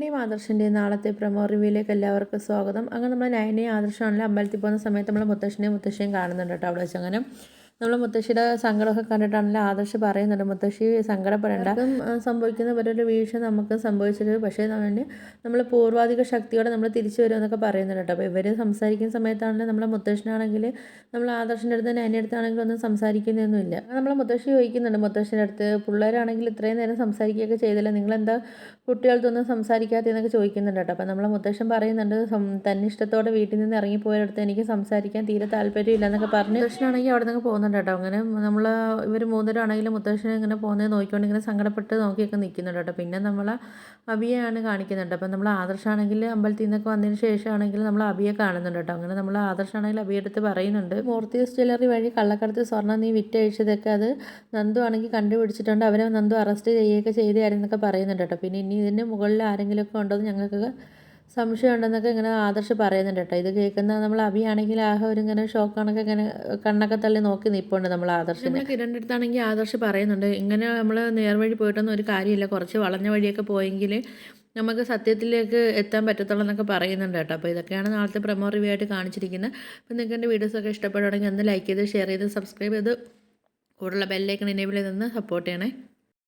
നയനയും ആദർശിൻ്റെയും നാളത്തെ പ്രൊമോ റിവ്യൂയിലേക്ക് എല്ലാവർക്കും സ്വാഗതം. അങ്ങനെ നമ്മൾ നയനയും ആദർശമാണല്ലോ അമ്പലത്തിൽ പോകുന്ന സമയത്ത് നമ്മൾ മുത്തശ്ശനെയും മുത്തശ്ശിയും കാണുന്നുണ്ട് കേട്ടോ. അവിടെ വെച്ച് അങ്ങനെ നമ്മൾ മുത്തശ്ശിയുടെ സങ്കടമൊക്കെ കണ്ടിട്ടാണല്ലോ ആദർശ് പറയുന്നുണ്ട്, മുത്തശ്ശി സങ്കടപ്പെടേണ്ട, സംഭവിക്കുന്ന ഓരോരോ വീഴ്ച നമുക്ക് സംഭവിച്ചത്, പക്ഷേ നമ്മൾ പൂർവാധിക ശക്തിയോടെ നമ്മൾ തിരിച്ചു വരുമെന്നൊക്കെ പറയുന്നുണ്ട് കേട്ടോ. അപ്പോൾ ഇവർ സംസാരിക്കുന്ന സമയത്താണല്ലോ നമ്മളെ മുത്തശ്ശനാണെങ്കിൽ നമ്മൾ ആദർശിൻ്റെ അടുത്ത് നയൻ്റെ അടുത്താണെങ്കിലും ഒന്നും സംസാരിക്കുന്നൊന്നുമില്ല. നമ്മൾ മുത്തശ്ശി ചോദിക്കുന്നുണ്ട് മുത്തശ്ശിൻ്റെ അടുത്ത്, പിള്ളേരാണെങ്കിൽ ഇത്രയും നേരം സംസാരിക്കുകയൊക്കെ ചെയ്തില്ല, നിങ്ങളെന്താ കുട്ടികൾക്കൊന്നും സംസാരിക്കാത്തതെന്നൊക്കെ ചോദിക്കുന്നുണ്ട് കേട്ടോ. അപ്പോൾ നമ്മളെ മുത്തശ്ശൻ പറയുന്നുണ്ട്, തന്നിഷ്ടത്തോടെ വീട്ടിൽ നിന്ന് ഇറങ്ങിപ്പോയടുത്ത് എനിക്ക് സംസാരിക്കാൻ തീരെ താല്പര്യമില്ല എന്നൊക്കെ പറഞ്ഞ് മുത്തശ്ശനാണെങ്കിൽ അവിടെ നിന്ന് പോകുന്നുണ്ട് കേട്ടോ. അങ്ങനെ നമ്മൾ ഇവർ മൂന്നരാണെങ്കിലും മുത്തശ്ശനെ ഇങ്ങനെ പോകുന്നത് നോക്കിക്കൊണ്ട് ഇങ്ങനെ സങ്കടപ്പെട്ട് നോക്കിയൊക്കെ നിൽക്കുന്നുണ്ട് കേട്ടോ. പിന്നെ നമ്മൾ അബിയെയാണ് കാണിക്കുന്നുണ്ട്. അപ്പം നമ്മൾ ആദർശാണെങ്കിൽ അമ്പലത്തിൽ നിന്നൊക്കെ വന്നതിന് ശേഷമാണെങ്കിൽ നമ്മൾ അബിയെ കാണുന്നുണ്ട് കേട്ടോ. അങ്ങനെ നമ്മൾ ആദർശാണെങ്കിൽ അബിയെടുത്ത് പറയുന്നുണ്ട്, മൂർത്തിയസ് ജ്വല്ലറി വഴി കള്ളക്കടത്ത് സ്വർണ്ണം നീ വിറ്റഴിച്ചതൊക്കെ അത് നന്ദു ആണെങ്കിൽ കണ്ടുപിടിച്ചിട്ടുണ്ട്, അവരെ നന്ദു അറസ്റ്റ് ചെയ്യുകയൊക്കെ ചെയ്തായിരുന്നൊക്കെ പറയുന്നുണ്ട് കേട്ടോ. പിന്നെ ഇനി ഇതിന് മുകളിൽ ആരെങ്കിലുമൊക്കെ ഉണ്ടോ എന്ന് ഞങ്ങൾക്ക് സംശയം ഉണ്ടെന്നൊക്കെ ഇങ്ങനെ ആദർശ് പറയുന്നുണ്ട് കേട്ടോ. ഇത് കേൾക്കുന്ന നമ്മൾ അബിയാണെങ്കിൽ ഒരു ഇങ്ങനെ ഷോക്കാണൊക്കെ ഇങ്ങനെ കണ്ണൊക്കെ തള്ളി നോക്കി നിൽപ്പുണ്ട് നമ്മൾ ആദർശ്. നമ്മൾ കിരണിൻ്റെ അടുത്താണെങ്കിൽ ആദർശ് പറയുന്നുണ്ട്, ഇങ്ങനെ നമ്മൾ നേർവഴി പോയിട്ടൊന്നും ഒരു കാര്യമില്ല, കുറച്ച് വളഞ്ഞ വഴിയൊക്കെ പോയെങ്കിൽ നമുക്ക് സത്യത്തിലേക്ക് എത്താൻ പറ്റത്തുള്ളൂ എന്നൊക്കെ പറയുന്നുണ്ട് കേട്ടോ. അപ്പോൾ ഇതൊക്കെയാണ് നാളത്തെ പ്രൊമോ റിവ്യൂ ആയിട്ട് കാണിച്ചിരിക്കുന്നത്. അപ്പോൾ നിങ്ങൾക്ക് എൻ്റെ വീഡിയോസൊക്കെ ഇഷ്ടപ്പെടുകയാണെങ്കിൽ ഒന്ന് ലൈക്ക് ചെയ്ത് ഷെയർ ചെയ്ത് സബ്സ്ക്രൈബ് ചെയ്ത് കൂടുതലുള്ള ബെല്ലൈക്കൺ എനേബിൾ ചെയ്ത് സപ്പോർട്ട് ചെയ്യണേ.